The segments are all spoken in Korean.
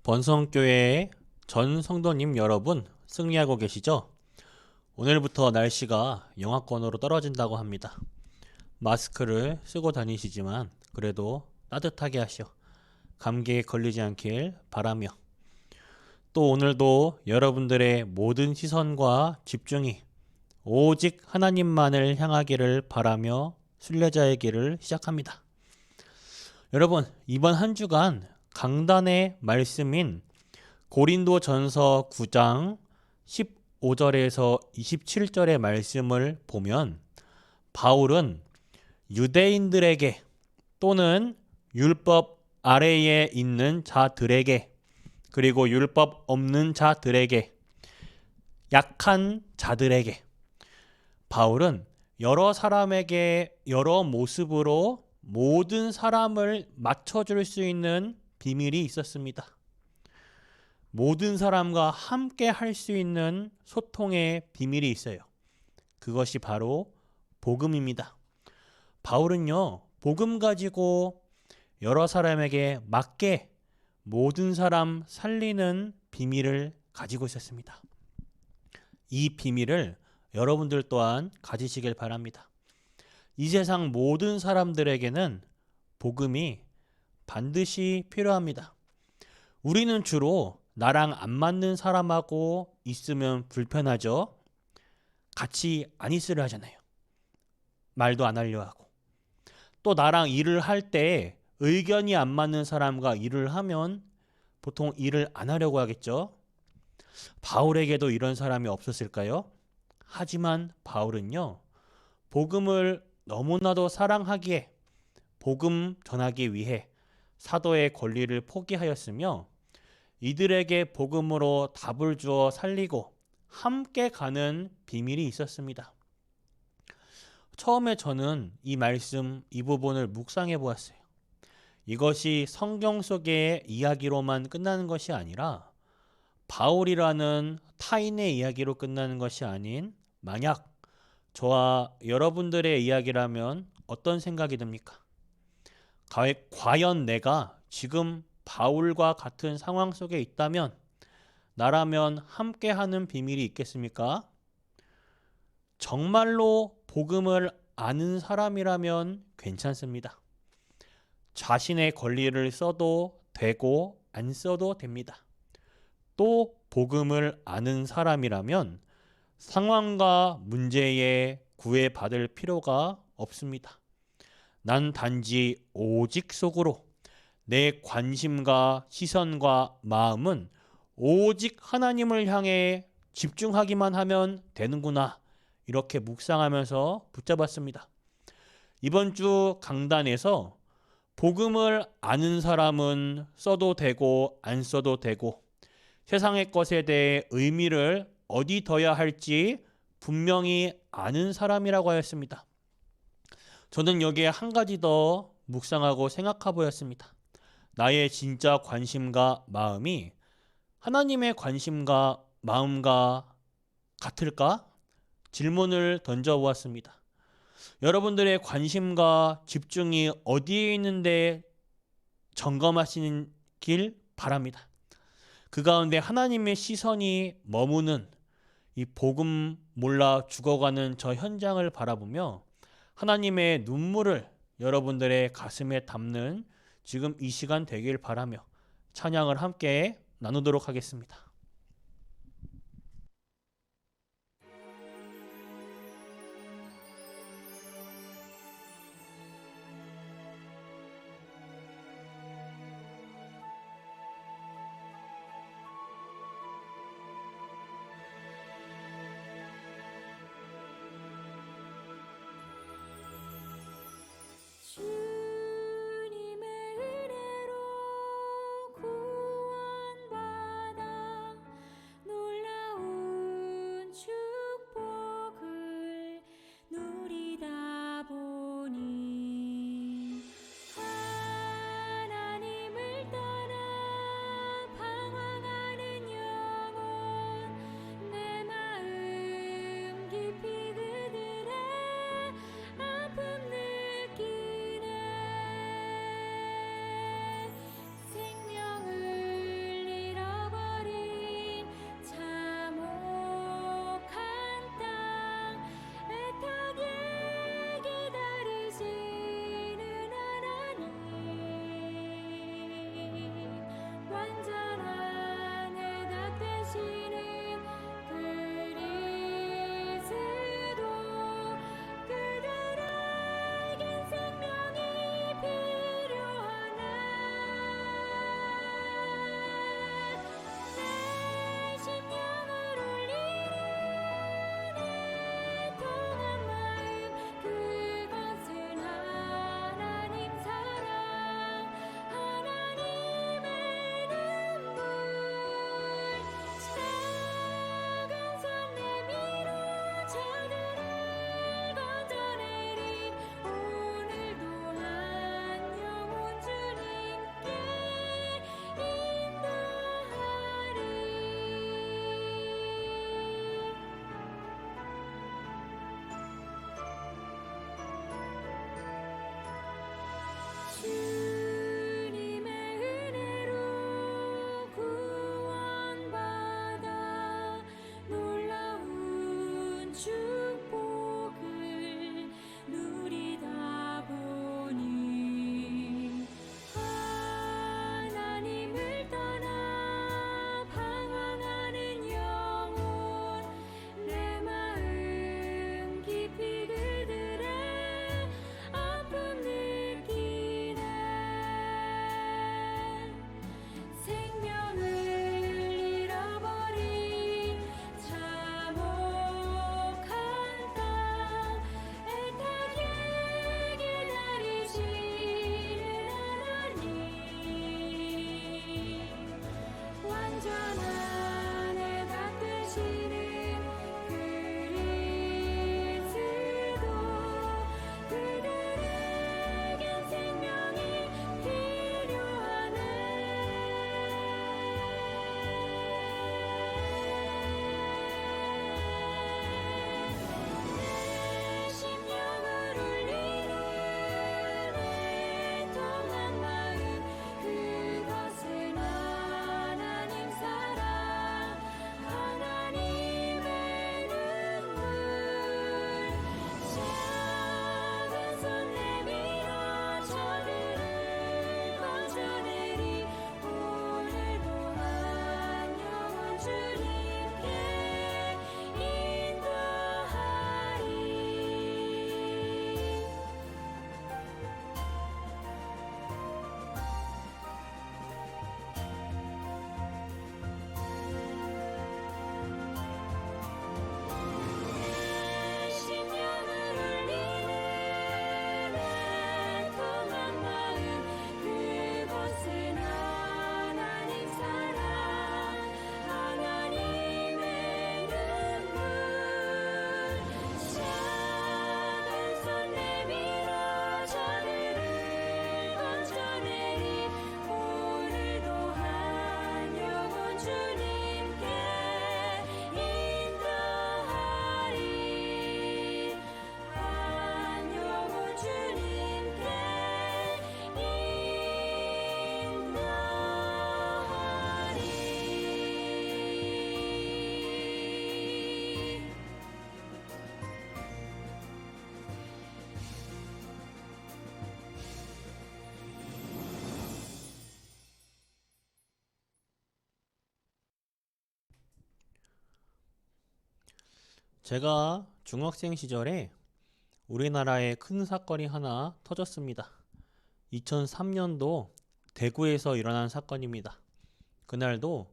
번성교회의 전 성도님 여러분, 승리하고 계시죠? 오늘부터 날씨가 영하권으로 떨어진다고 합니다. 마스크를 쓰고 다니시지만 그래도 따뜻하게 하시오. 감기에 걸리지 않길 바라며, 또 오늘도 여러분들의 모든 시선과 집중이 오직 하나님만을 향하기를 바라며 순례자의 길을 시작합니다. 여러분, 이번 한 주간 강단의 말씀인 고린도전서 9장 15절에서 27절의 말씀을 보면, 바울은 유대인들에게 또는 율법 아래에 있는 자들에게, 그리고 율법 없는 자들에게, 약한 자들에게, 바울은 여러 사람에게 여러 모습으로 모든 사람을 맞춰줄 수 있는 비밀이 있었습니다. 모든 사람과 함께 할 수 있는 소통의 비밀이 있어요. 그것이 바로 복음입니다. 바울은요, 복음 가지고 여러 사람에게 맞게 모든 사람 살리는 비밀을 가지고 있었습니다. 이 비밀을 여러분들 또한 가지시길 바랍니다. 이 세상 모든 사람들에게는 복음이 반드시 필요합니다. 우리는 주로 나랑 안 맞는 사람하고 있으면 불편하죠. 같이 안 있으려 하잖아요. 말도 안 하려 하고. 또 나랑 일을 할 때 의견이 안 맞는 사람과 일을 하면 보통 일을 안 하려고 하겠죠. 바울에게도 이런 사람이 없었을까요? 하지만 바울은요, 복음을 너무나도 사랑하기에 복음 전하기 위해 사도의 권리를 포기하였으며, 이들에게 복음으로 답을 주어 살리고 함께 가는 비밀이 있었습니다. 처음에 저는 이 말씀, 이 부분을 묵상해 보았어요. 이것이 성경 속의 이야기로만 끝나는 것이 아니라 바울이라는 타인의 이야기로 끝나는 것이 아닌, 만약 저와 여러분들의 이야기라면 어떤 생각이 듭니까? 과연 내가 지금 바울과 같은 상황 속에 있다면 나라면 함께하는 비밀이 있겠습니까? 정말로 복음을 아는 사람이라면 괜찮습니다. 자신의 권리를 써도 되고 안 써도 됩니다. 또 복음을 아는 사람이라면 상황과 문제에 구애받을 필요가 없습니다. 난 단지 오직 속으로 내 관심과 시선과 마음은 오직 하나님을 향해 집중하기만 하면 되는구나, 이렇게 묵상하면서 붙잡았습니다. 이번 주 강단에서 복음을 아는 사람은 써도 되고 안 써도 되고, 세상의 것에 대해 의미를 어디 둬야 할지 분명히 아는 사람이라고 하였습니다. 저는 여기에 한 가지 더 묵상하고 생각해 보였습니다. 나의 진짜 관심과 마음이 하나님의 관심과 마음과 같을까? 질문을 던져보았습니다. 여러분들의 관심과 집중이 어디에 있는데 점검하시길 바랍니다. 그 가운데 하나님의 시선이 머무는 이 복음 몰라 죽어가는 저 현장을 바라보며 하나님의 눈물을 여러분들의 가슴에 담는 지금 이 시간 되길 바라며 찬양을 함께 나누도록 하겠습니다. 주님의 은혜로 구원받아 놀라운 축복을 누리다 보니 하나님을 떠나 방황하는 영혼, 내 마음 깊이 그들의 아픔 느끼네. 오시는 그리스도 그들에겐 생명이 필요하네. 심령을 울리는 애통한 마음 그것은 하나님 사랑 하나님의 눈물 작은 손 내밀어 저들을 건져내리 오늘도 한 영혼 주님께 인도하리. 심령을 울리는 애통한 마음 그것은 하나님 사랑 하나님의 눈물 작은 손 내밀어 저들을 건져내리 오늘도 한 영혼 주님께 인도하리. 한 영혼 주님께 인도하리. 제가 중학생 시절에 우리나라에 큰 사건이 하나 터졌습니다. 2003년도 대구에서 일어난 사건입니다. 그날도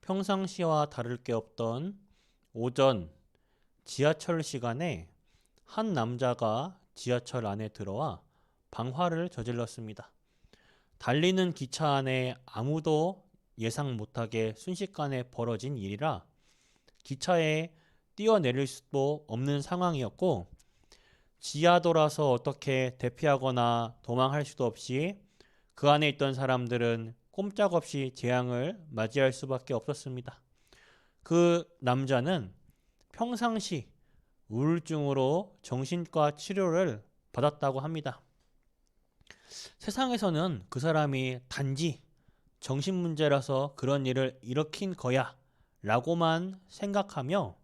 평상시와 다를 게 없던 오전 지하철 시간에 한 남자가 지하철 안에 들어와 방화를 저질렀습니다. 달리는 기차 안에 아무도 예상 못하게 순식간에 벌어진 일이라 기차에 뛰어내릴 수도 없는 상황이었고 지하도라서 어떻게 대피하거나 도망할 수도 없이 그 안에 있던 사람들은 꼼짝없이 재앙을 맞이할 수밖에 없었습니다. 그 남자는 평상시 우울증으로 정신과 치료를 받았다고 합니다. 세상에서는 그 사람이 단지 정신문제라서 그런 일을 일으킨 거야 라고만 생각하며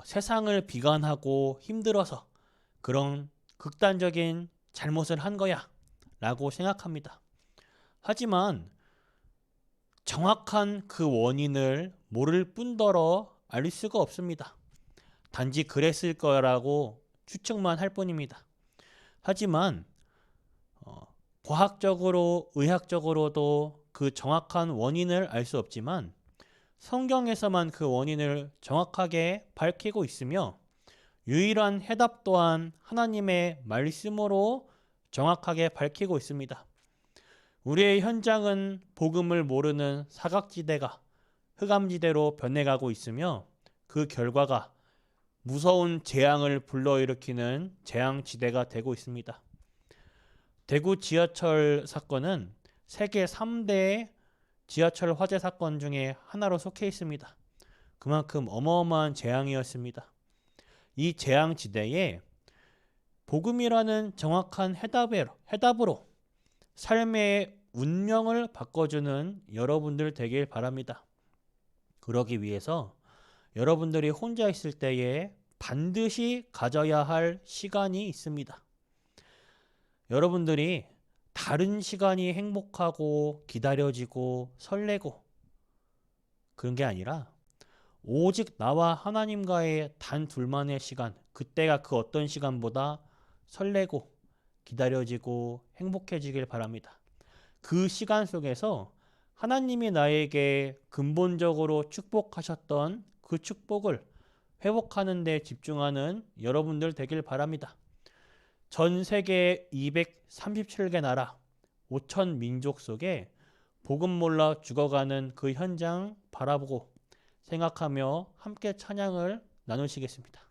세상을 비관하고 힘들어서 그런 극단적인 잘못을 한 거야 라고 생각합니다. 하지만 정확한 그 원인을 모를 뿐더러 알 수가 없습니다. 단지 그랬을 거라고 추측만 할 뿐입니다. 하지만 과학적으로 의학적으로도 그 정확한 원인을 알 수 없지만 성경에서만 그 원인을 정확하게 밝히고 있으며 유일한 해답 또한 하나님의 말씀으로 정확하게 밝히고 있습니다. 우리의 현장은 복음을 모르는 사각지대가 흑암지대로 변해가고 있으며 그 결과가 무서운 재앙을 불러일으키는 재앙지대가 되고 있습니다. 대구 지하철 사건은 세계 3대 지하철 화재 사건 중에 하나로 속해 있습니다. 그만큼 어마어마한 재앙이었습니다. 이 재앙지대에 복음이라는 정확한 해답으로 삶의 운명을 바꿔주는 여러분들 되길 바랍니다. 그러기 위해서 여러분들이 혼자 있을 때에 반드시 가져야 할 시간이 있습니다. 여러분들이 다른 시간이 행복하고 기다려지고 설레고 그런 게 아니라 오직 나와 하나님과의 단 둘만의 시간, 그때가 그 어떤 시간보다 설레고 기다려지고 행복해지길 바랍니다. 그 시간 속에서 하나님이 나에게 근본적으로 축복하셨던 그 축복을 회복하는 데 집중하는 여러분들 되길 바랍니다. 전 세계 237개 나라 5천 민족 속에 복음 몰라 죽어가는 그 현장 바라보고 생각하며 함께 찬양을 나누시겠습니다.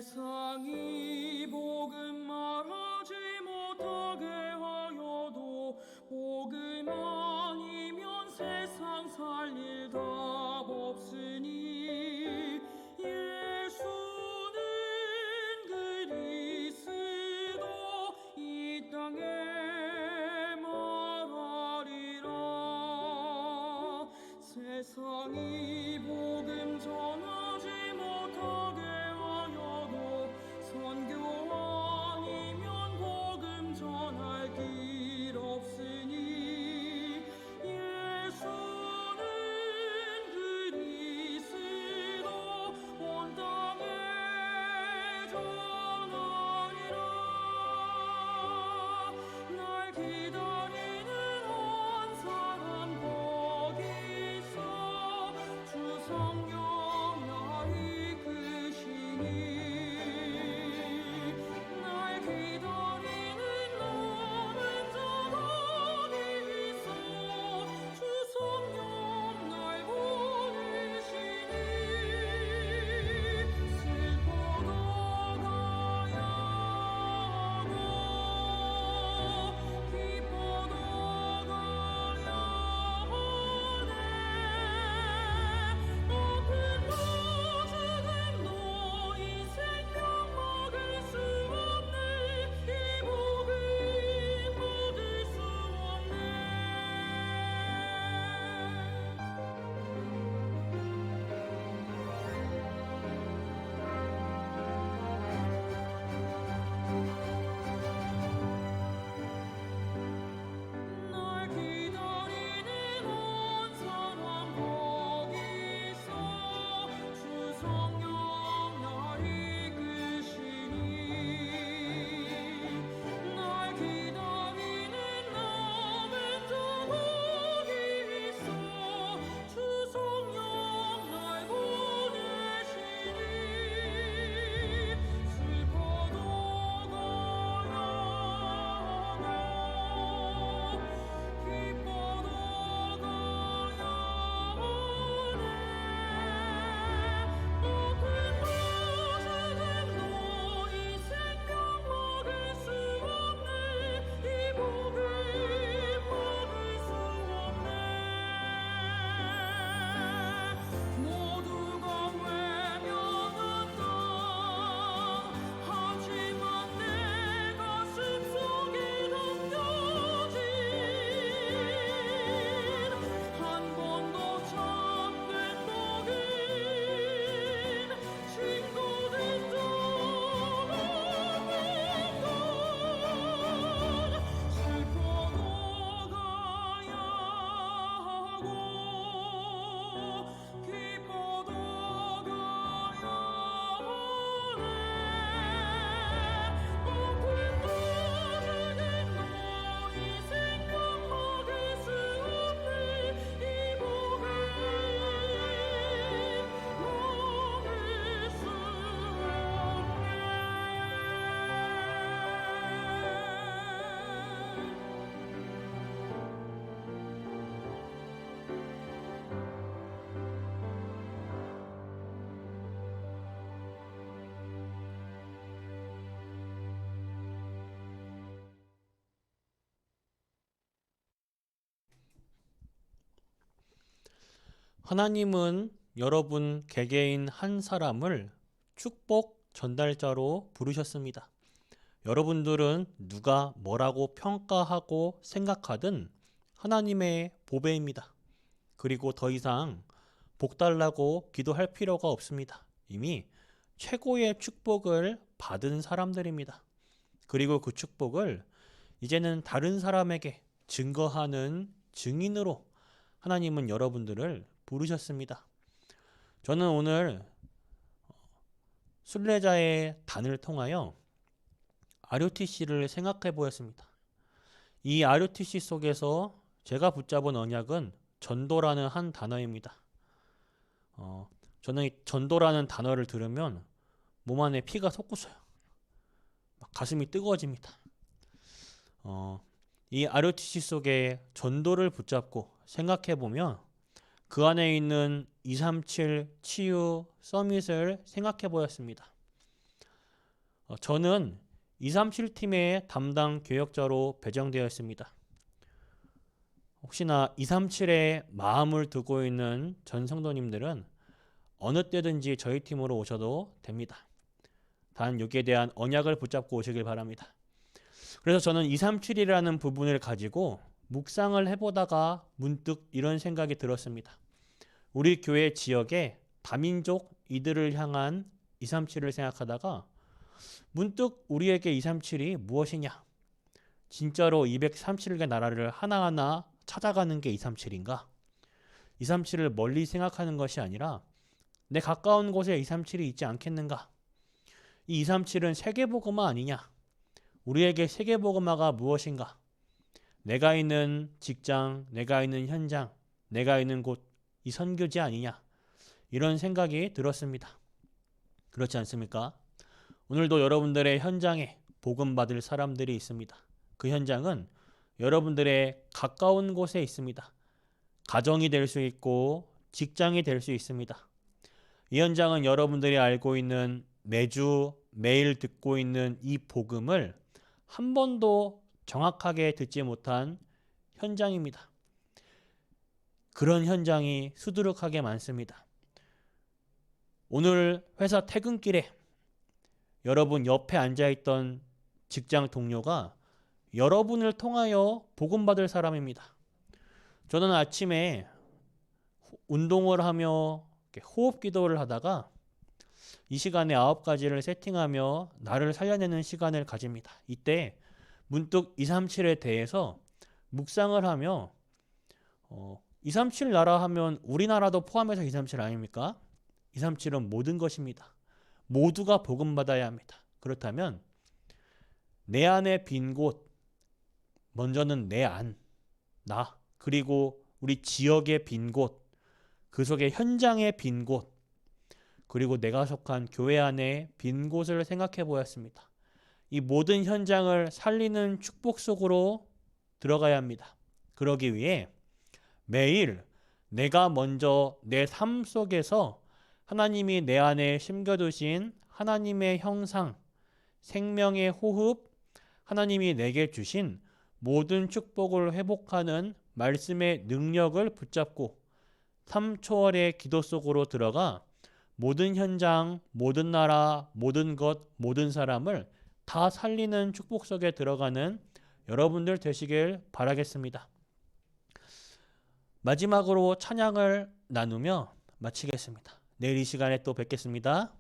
세상이 복음 말하지 못하게 하여도 복음 아니면 세상 살릴 답 없으니 예수는 그리스도 이 땅에 말하리라. 세상이 복음 전하지 못하게 하여도 선교 아니면 복음 전할 길 없으니 예수는 그리스도 온 땅에 전하리라. 날 기다리는 한 사람 거기 있어 주 성령 날 이끄시니 날 기다리는 남은 자 거기 있어 주 성령 날 보내시니 슬퍼도 가야 하고 기뻐도 가야 하네. 높은 보석은 너희 생명 막을 수 없네. 이 복음 막을 수 없네. 날 기다리는 한 사람 거기 있어 주 성령 날 이끄시니 날 기다리는 남은 자 거기 있어 주 성령 날 보내시니 슬퍼도 가야 하고 기뻐도 가야 하네. 높은 보석은 너희 생명 막을 수 없네. 이 복음 막을 수 없네. 모두가 외면한다. 하지만 내 가슴 속에 담겨진 한 번도 참된 복음 친구된 적 없는 것 슬퍼도 가야 하고 기뻐도 가야 하네. 높은 보석은 너희 생명 막을 수 없네. 이 복음 막을 수 없네. 하나님은 여러분 개개인 한 사람을 축복 전달자로 부르셨습니다. 여러분들은 누가 뭐라고 평가하고 생각하든 하나님의 보배입니다. 그리고 더 이상 복 달라고 기도할 필요가 없습니다. 이미 최고의 축복을 받은 사람들입니다. 그리고 그 축복을 이제는 다른 사람에게 증거하는 증인으로 하나님은 여러분들을 부르셨습니다. 저는 오늘 순례자의 단을 통하여 RUTC를 생각해 보았습니다. 이 RUTC 속에서 제가 붙잡은 언약은 전도라는 한 단어입니다. 저는 이 전도라는 단어를 들으면 몸 안에 피가 솟구쳐요. 막 가슴이 뜨거워집니다. 이 RUTC 속에 전도를 붙잡고 생각해 보면 그 안에 있는 237 치유 서밋을 생각해 보였습니다. 저는 237 팀의 담당 교역자로 배정되었습니다. 혹시나 237에 마음을 두고 있는 전 성도님들은 어느 때든지 저희 팀으로 오셔도 됩니다. 단 여기에 대한 언약을 붙잡고 오시길 바랍니다. 그래서 저는 237이라는 부분을 가지고 묵상을 해보다가 문득 이런 생각이 들었습니다. 우리 교회 지역에 다민족 이들을 향한 237을 생각하다가 문득 우리에게 237이 무엇이냐? 진짜로 237개 나라를 하나하나 찾아가는 게 237인가? 237을 멀리 생각하는 것이 아니라 내 가까운 곳에 237이 있지 않겠는가? 이 237은 세계복음화 아니냐? 우리에게 세계복음화가 무엇인가? 내가 있는 직장, 내가 있는 현장, 내가 있는 곳, 이 선교지 아니냐? 이런 생각이 들었습니다. 그렇지 않습니까? 오늘도 여러분들의 현장에 복음 받을 사람들이 있습니다. 그 현장은 여러분들의 가까운 곳에 있습니다. 가정이 될 수 있고 직장이 될 수 있습니다. 이 현장은 여러분들이 알고 있는 매주 매일 듣고 있는 이 복음을 한 번도 정확하게 듣지 못한 현장입니다. 그런 현장이 수두룩하게 많습니다. 오늘 회사 퇴근길에 여러분 옆에 앉아있던 직장 동료가 여러분을 통하여 복음받을 사람입니다. 저는 아침에 운동을 하며 호흡 기도를 하다가 이 시간에 9가지를 세팅하며 나를 살려내는 시간을 가집니다. 이때 문득 237에 대해서 묵상을 하며 237 나라 하면 우리나라도 포함해서 237 아닙니까? 237은 모든 것입니다. 모두가 복음받아야 합니다. 그렇다면 내 안에 빈 곳, 먼저는 내 안, 나, 그리고 우리 지역의 빈 곳, 그 속에 현장의 빈 곳, 그리고 내가 속한 교회 안에 빈 곳을 생각해 보았습니다. 이 모든 현장을 살리는 축복 속으로 들어가야 합니다. 그러기 위해 매일 내가 먼저 내 삶 속에서 하나님이 내 안에 심겨두신 하나님의 형상, 생명의 호흡, 하나님이 내게 주신 모든 축복을 회복하는 말씀의 능력을 붙잡고 3초월의 기도 속으로 들어가 모든 현장, 모든 나라, 모든 것, 모든 사람을 다 살리는 축복 속에 들어가는 여러분들 되시길 바라겠습니다. 마지막으로 찬양을 나누며 마치겠습니다. 내일 이 시간에 또 뵙겠습니다.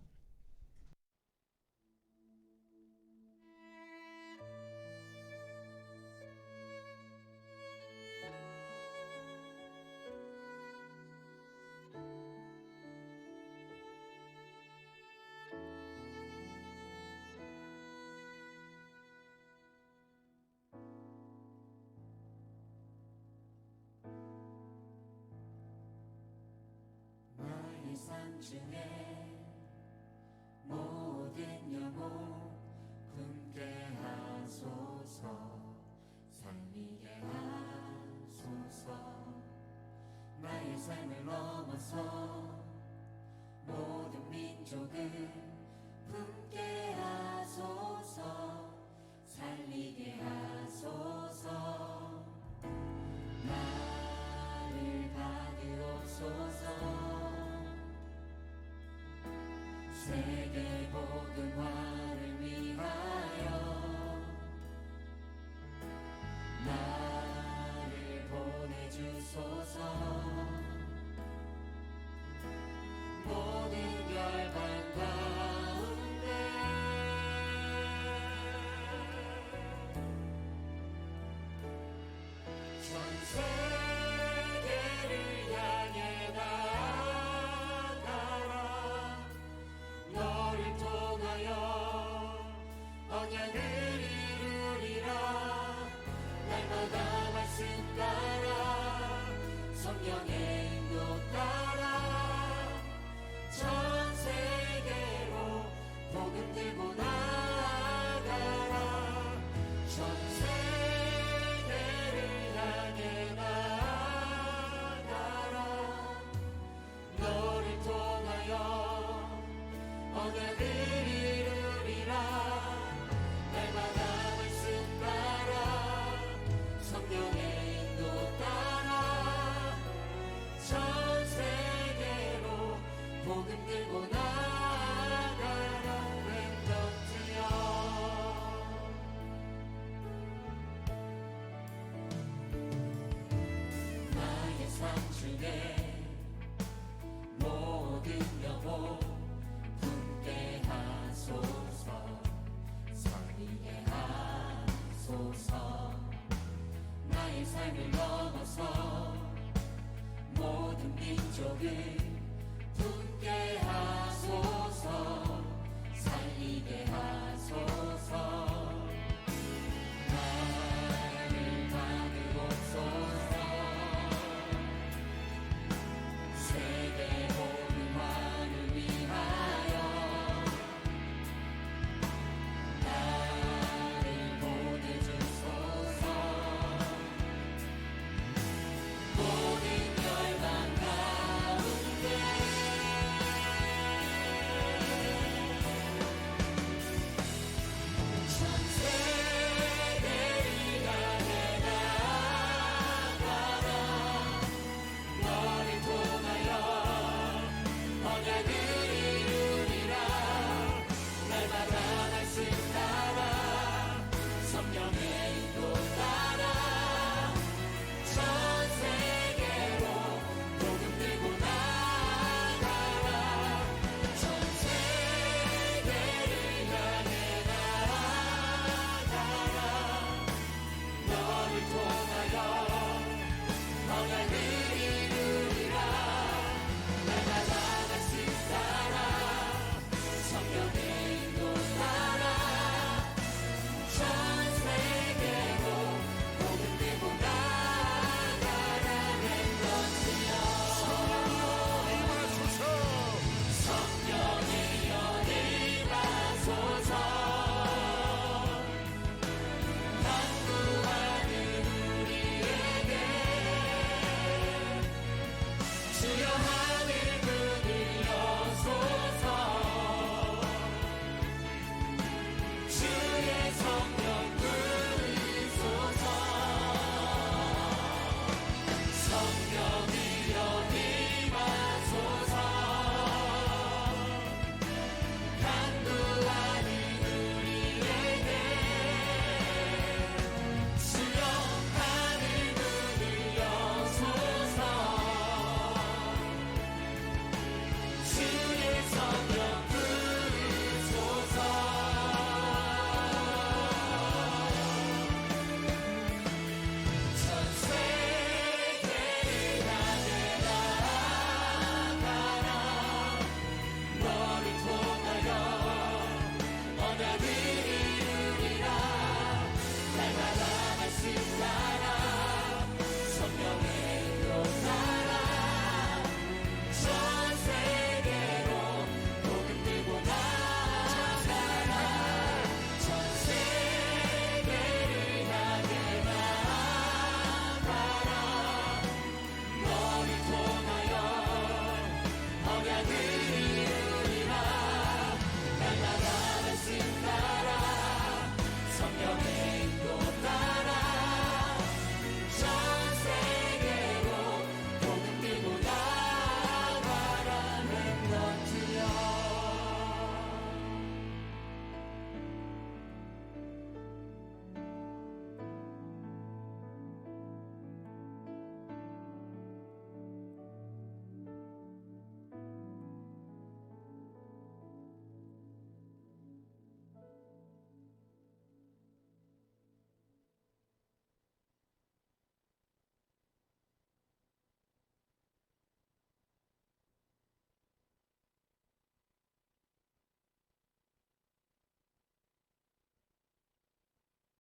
나의 삶 중에 모든 영혼 품게 하소서 살리게 하소서 나의 삶을 넘어서 모든 민족을 품게 하소서 살리게 하소서 나를 받으옵소서 세계 복음화를 위하여 나를 보내주소서 모든 열방 가운데 복음 들고 나가라 랩런트여. 나의 삶 중에 모든 여보 품게 하소서. 살리게 하소서. 나의 삶을 넘어서 모든 민족을 품게 하소서. 살리게 하소서.